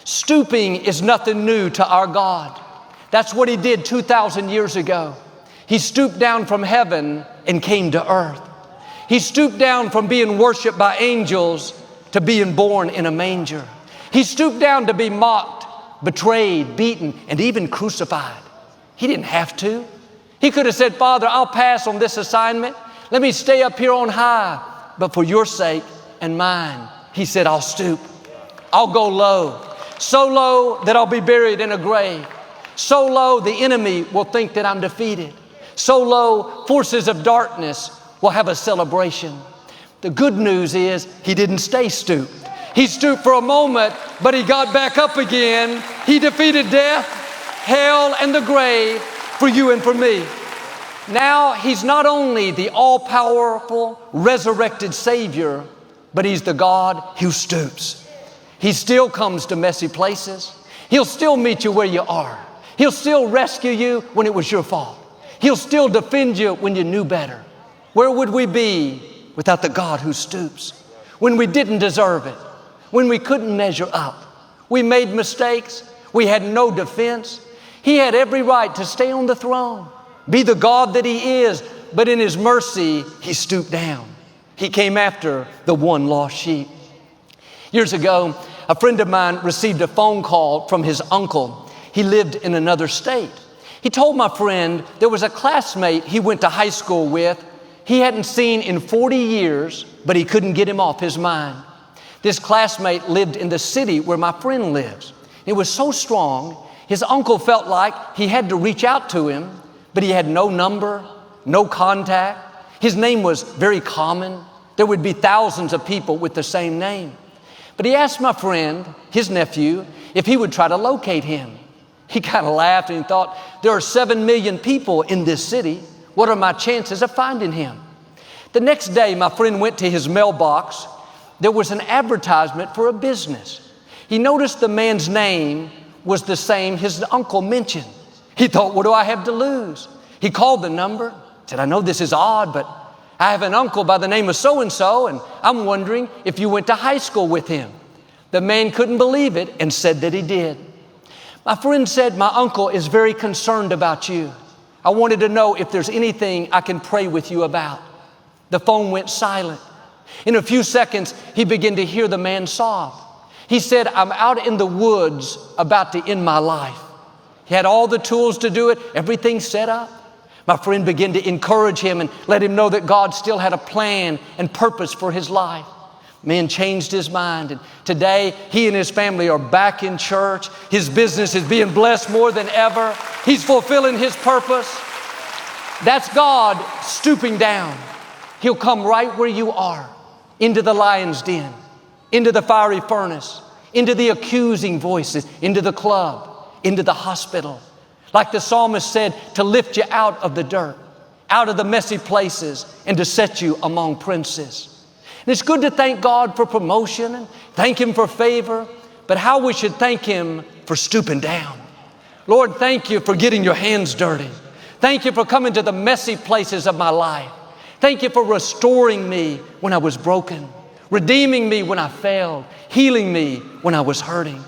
Stooping is nothing new to our God. That's what He did 2,000 years ago. He stooped down from heaven and came to earth. He stooped down from being worshiped by angels to being born in a manger. He stooped down to be mocked, betrayed, beaten, and even crucified. He didn't have to. He could have said, Father, I'll pass on this assignment. Let me stay up here on high. But for your sake and mine, He said, I'll stoop. I'll go low. So low that I'll be buried in a grave. So low the enemy will think that I'm defeated. So low forces of darkness will have a celebration. The good news is He didn't stay stooped. He stooped for a moment, but He got back up again. He defeated death, hell, and the grave for you and for me. Now He's not only the all-powerful, resurrected Savior, but He's the God who stoops. He still comes to messy places. He'll still meet you where you are. He'll still rescue you when it was your fault. He'll still defend you when you knew better. Where would we be without the God who stoops? When we didn't deserve it, when we couldn't measure up, we made mistakes, we had no defense. He had every right to stay on the throne, be the God that He is, but in His mercy, He stooped down. He came after the one lost sheep. Years ago, a friend of mine received a phone call from his uncle. He lived in another state. He told my friend there was a classmate he went to high school with he hadn't seen in 40 years, but he couldn't get him off his mind. This classmate lived in the city where my friend lives. It was so strong, his uncle felt like he had to reach out to him, but he had no number, no contact. His name was very common. There would be thousands of people with the same name. But he asked my friend, his nephew, if he would try to locate him. He kind of laughed and he thought, there are 7 million people in this city. What are my chances of finding him? The next day, my friend went to his mailbox. There was an advertisement for a business. He noticed the man's name was the same his uncle mentioned. He thought, what do I have to lose? He called the number, said, I know this is odd, but I have an uncle by the name of so-and-so, and I'm wondering if you went to high school with him. The man couldn't believe it and said that he did. My friend said, my uncle is very concerned about you. I wanted to know if there's anything I can pray with you about. The phone went silent. In a few seconds, he began to hear the man sob. He said, I'm out in the woods about to end my life. He had all the tools to do it, everything set up. My friend began to encourage him and let him know that God still had a plan and purpose for his life. Man changed his mind, and today he and his family are back in church. His business is being blessed more than ever. He's fulfilling his purpose. That's God stooping down. He'll come right where you are, into the lion's den, into the fiery furnace, into the accusing voices, into the club, into the hospital. Like the psalmist said, to lift you out of the dirt, out of the messy places, and to set you among princes. And it's good to thank God for promotion and thank Him for favor, but how we should thank Him for stooping down. Lord, thank you for getting your hands dirty. Thank you for coming to the messy places of my life. Thank you for restoring me when I was broken, redeeming me when I failed, healing me when I was hurting.